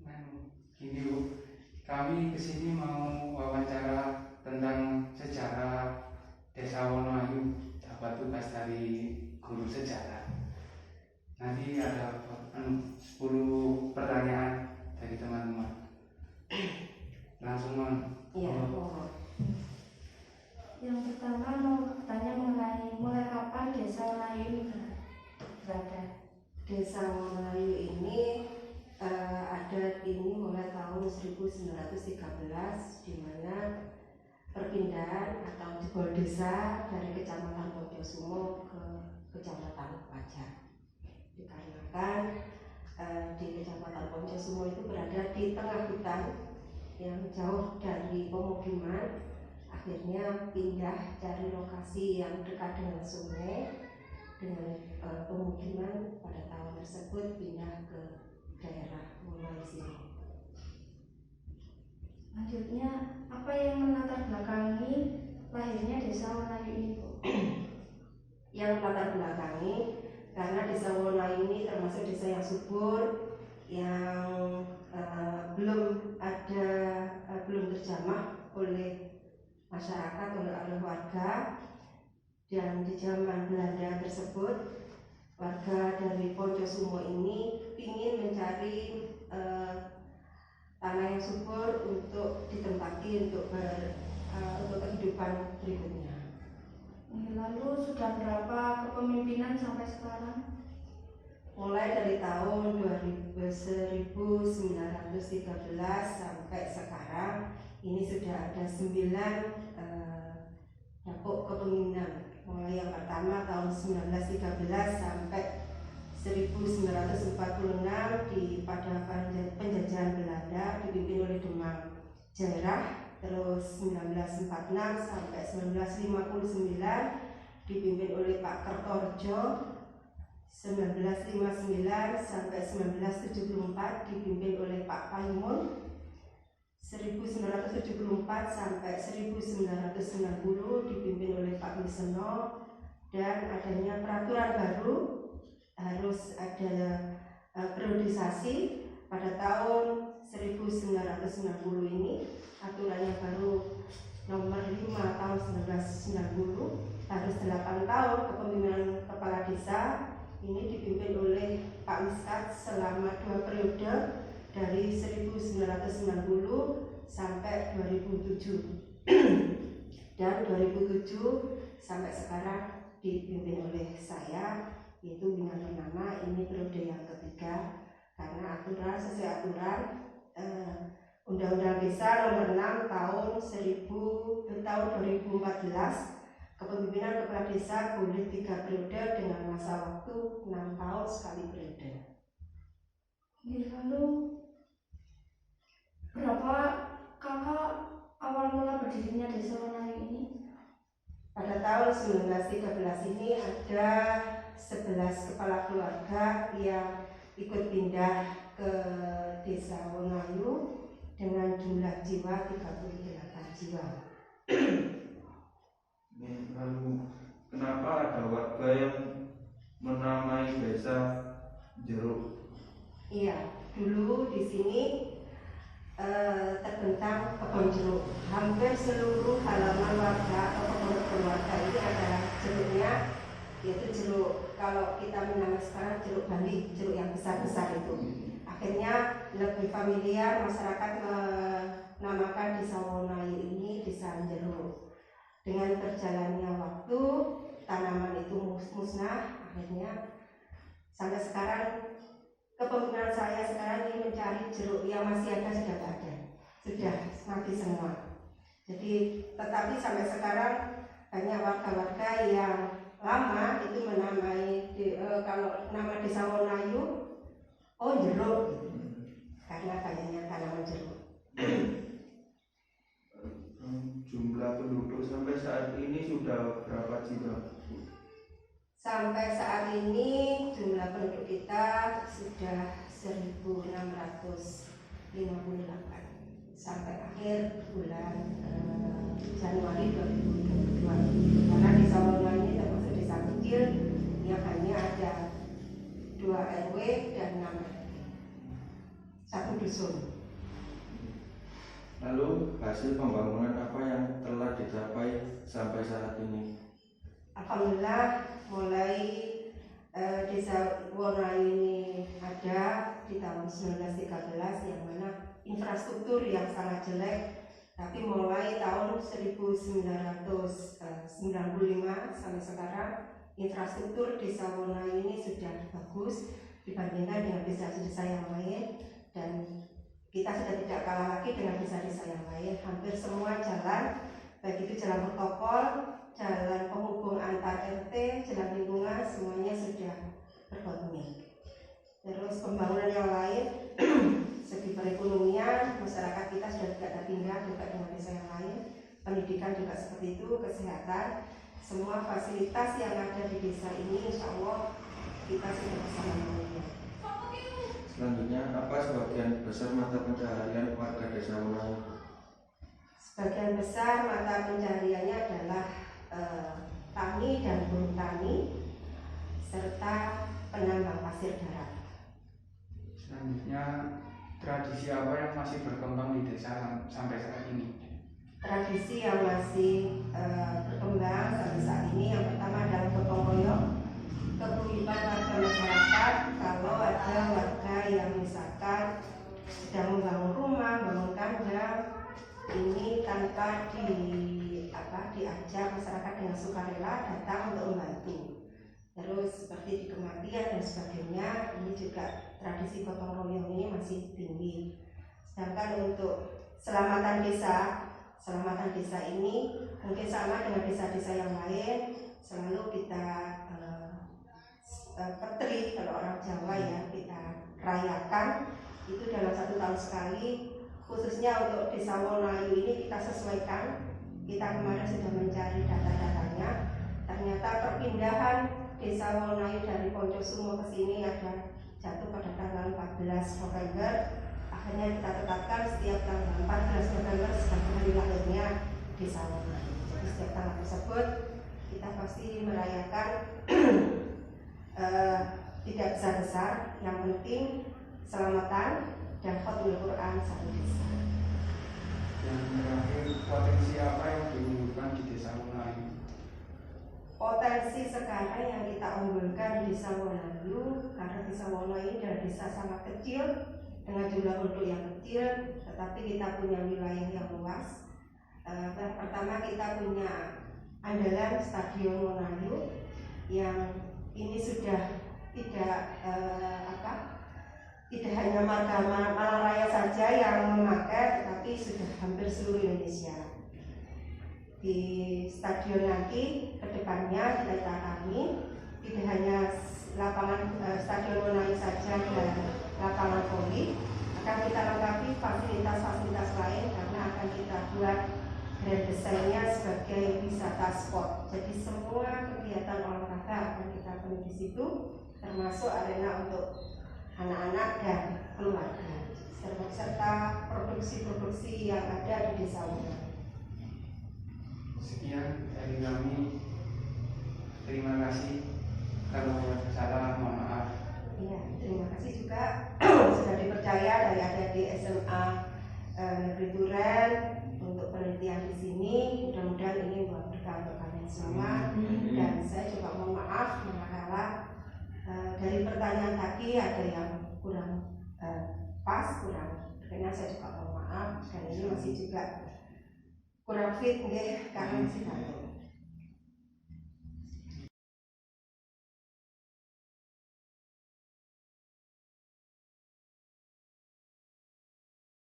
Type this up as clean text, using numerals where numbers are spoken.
Nah, gini Bu, kami kesini mau wawancara tentang sejarah Desa Wonoayu. Dapat tugas dari guru sejarah. Nanti ada 10 pertanyaan dari teman-teman. Langsung Iya. Yang pertama mau bertanya mengenai mulai kapan Desa Wonoayu ini berada? Desa Wonoayu ini ada ini mulai tahun 1913, di mana perpindahan atau jebol desa dari Kecamatan Poncosumo ke Kecamatan Pajar. Dikarenakan di Kecamatan Poncosumo itu berada di tengah hutan yang jauh dari pemukiman, akhirnya pindah cari lokasi yang dekat dengan sungai, dengan pemukiman pada tahun tersebut pindah ke daerah Wonoayu sini. Selanjutnya, apa yang melatar belakangi lahirnya Desa Wonoayu ini, Bu? Yang melatar belakangi karena Desa Wonoayu ini termasuk desa yang subur, yang belum terjamah oleh masyarakat, oleh warga. Dan di zaman Belanda tersebut, warga dari Poncosumo ini ingin mencari tanah yang subur untuk ditempati untuk kehidupan berikutnya. Lalu sudah berapa kepemimpinan sampai sekarang? Mulai dari tahun 1913 sampai sekarang ini sudah ada 9 dapuk kepemimpinan. Mulai yang pertama tahun 1913 sampai 1946 pada penjajahan Belanda dipimpin oleh Demang Jairah. Terus 1946 sampai 1959 dipimpin oleh Pak Kertorejo. 1959 sampai 1974 dipimpin oleh Pak Paimun. 1974 sampai 1990 dipimpin oleh Pak Wisono. Dan adanya peraturan baru harus ada periodisasi pada tahun 1990 ini. Aturan yang baru nomor 5 tahun 1990 harus 8 tahun kepemimpinan kepala desa ini dipimpin oleh Pak Miskat selama 2 periode dari 1990 sampai 2007 dan 2007 sampai sekarang dipimpin oleh saya, yaitu Bina Purnama. Ini periode yang ketiga karena sesuai aturan Undang-Undang Desa Nomor 6 tahun 2014, kepemimpinan kepala desa boleh 3 periode dengan masa waktu 6 tahun sekali periode. Lalu berapa kakak awal mula berdirinya Desa Wonoayu ini? Pada tahun 1913 ini ada 11 kepala keluarga yang ikut pindah ke Desa Wonoayu dengan jumlah jiwa 38 jiwa. Lalu kenapa ada warga yang menamai desa Jeruk? Iya, dulu di sini terbentang kebun jeruk. Hampir seluruh halaman warga atau kebun keluarga ini adalah jeruknya, yaitu jeruk. Kalau kita menamai sekarang jeruk Bali, jeruk yang besar-besar itu. Akhirnya lebih familiar masyarakat menamakan Desa Wonoayu ini Desa Jeruk. Dengan berjalannya waktu, tanaman itu musnah. Akhirnya sampai sekarang kepemimpinan saya sekarang ini mencari jeruk yang masih ada sudah tidak ada, sudah mati semua. Jadi tetapi sampai sekarang banyak warga-warga yang lama itu menamai kalau nama Desa Wonoayu jeruk, karena banyaknya tanaman jeruk. Jumlah penduduk sampai saat ini sudah berapa jiwa? Sampai saat ini jumlah penduduk kita sudah 1.658 sampai akhir bulan Januari 2022. Karena Desa Wonoayu ini termasuk desa kecil yang hanya ada 2 RW dan 6 RT. satu dusun. Lalu hasil pembangunan apa yang telah dicapai sampai saat ini? Alhamdulillah mulai desa Wonoayu ini ada di tahun 1913 yang mana infrastruktur yang sangat jelek, tapi mulai tahun 1995 sampai sekarang infrastruktur desa Wonoayu ini sudah bagus dibandingkan dengan desa-desa yang lain, dan kita sudah tidak kalah lagi dengan desa-desa yang lain. Hampir semua jalan, baik itu jalan protokol, jalan penghubung antar RT, jalan lingkungan, semuanya sudah berpenuhi. Terus pembangunan yang lain, segi perekonomian, masyarakat kita sudah tidak tertinggal juga dengan desa yang lain. Pendidikan juga seperti itu, kesehatan, semua fasilitas yang ada di desa ini insya Allah kita sudah bisa memenuhinya. Selanjutnya, apa sebagian besar mata pencaharian warga desa Wonoayu? Sebagian besar mata pencahariannya adalah tani dan buruh tani serta penambang pasir darat. Selanjutnya, tradisi apa yang masih berkembang di desa sampai saat ini? Tradisi yang masih berkembang sampai saat ini yang pertama adalah gotong royong, keterlibatan warga masyarakat. Kalau ada warga yang misalkan sedang membangun rumah, bangun kandang, ini tanpa diajak masyarakat dengan sukarela datang untuk membantu. Terus seperti di kematian dan sebagainya, ini juga tradisi gotong royong ini masih tinggi. Sedangkan untuk selamatan desa ini mungkin sama dengan desa-desa yang lain, selalu kita petri, kalau orang Jawa ya, kita rayakan itu dalam 1 tahun sekali. Khususnya untuk desa Wonoayu ini kita sesuaikan. Kita kemarin sudah mencari data-datanya. Ternyata perpindahan desa Wonoayu dari Poncosumo ke sini ada jatuh pada tanggal 14 November. Akhirnya kita tetapkan setiap tanggal 14 November sebagai hari lahirnya desa Wonoayu. Jadi setiap tanggal tersebut kita pasti merayakan tidak besar-besar, yang penting selamatan dan khotimul Quran satu desa. Yang terakhir, potensi apa yang diunggulkan di desa Wonoayu? Potensi sekarang yang kita unggulkan di desa Wonoayu, karena desa Wonoayu ini adalah desa sangat kecil dengan jumlah penduduk yang kecil, tetapi kita punya wilayah yang luas. Pertama kita punya andalan Stadion Wonoayu yang ini sudah tidak hanya marga Malang Raya saja yang memakai, tetapi sudah hampir seluruh Indonesia. Di stadion nanti kedepannya kita kami tidak hanya lapangan Stadion Wonoayu saja dan lapangan voli, akan kita lengkapi fasilitas-fasilitas lain karena akan kita buat grand desainnya sebagai wisata sport. Jadi semua kegiatan olahraga akan kita penuhi di situ, termasuk arena untuk anak-anak dan keluarga, serta produksi-produksi yang ada di desa Wonoayu. Sekian dari kami. Terima kasih. Kalau salah, mohon maaf. Iya, terima kasih juga sudah dipercaya dari adik-adik SMA Negeri Duren untuk penelitian di sini. Mudah-mudahan ini buat berkah untuk kalian semua. Dan saya juga mohon maaf manakala dari pertanyaan tadi ada yang kurang pas, kurang berkenan, saya juga mohon maaf. Dan ini masih juga kurang fit, karena masih baru.